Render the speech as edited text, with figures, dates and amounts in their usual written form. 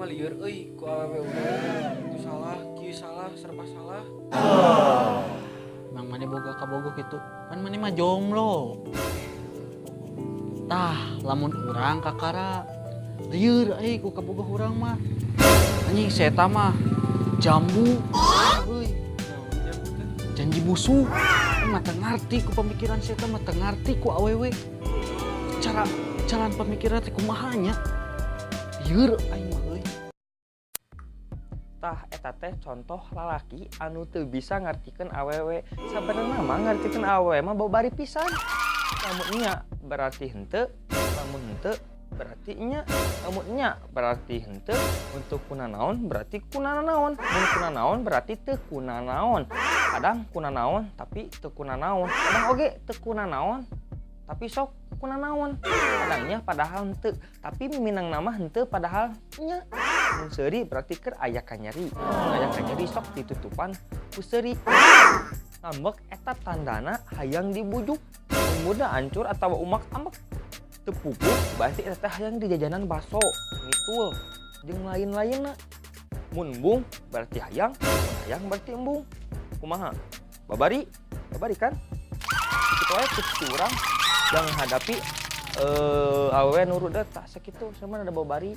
lieur euy ku awewe urang. Itu salah, kieu salah, serba salah. Mang maneh boga kabogoh kitu. Kan maneh mah jomblo. Tah, lamun urang kakara lieur euy ku kabogoh urang mah. Anjing saya mah jambu. Euy, Naon jambu teh? janji busuk. Mah teu ngarti ku pemikiran saya mah teu ngarti ku awewe. Cara jalan pemikiran teh kumaha nya? Lieur aing mah euy. Tah eta teh contoh lalaki anu teu bisa ngartikeun awewe. Sabenerna mah ngartikeun awewe mah babari pisan. Lamun nya berarti henteu, lamun henteu berarti nya, lamun nya berarti henteu, untuk kunanaon berarti kunanaon, mun kunanaon berarti teu kunanaon. Kadang kunanaon tapi teu kunanaon, kadang oge teu kunanaon tapi sok kunanaon. Kadangnya padahal henteu, tapi minang nama henteu padahal nya. Mun seuri berarti keur aya kanyeri. Mun aya kanyeri sok ditutupan ku seuri. Ngambek eta tandana hayang dibujuk. Mun muda hancur atawa umak ambek teu pupuk berarti eta teh hayang dijajanan baso, mitul, jeung lain-lainna. Mun embung berarti hayang, mun hayang berarti embung. Kumaha? Babari? Babari kan? Kitu aya tips urang yang menghadapi awewe nurut tah sakitu sama ada babari.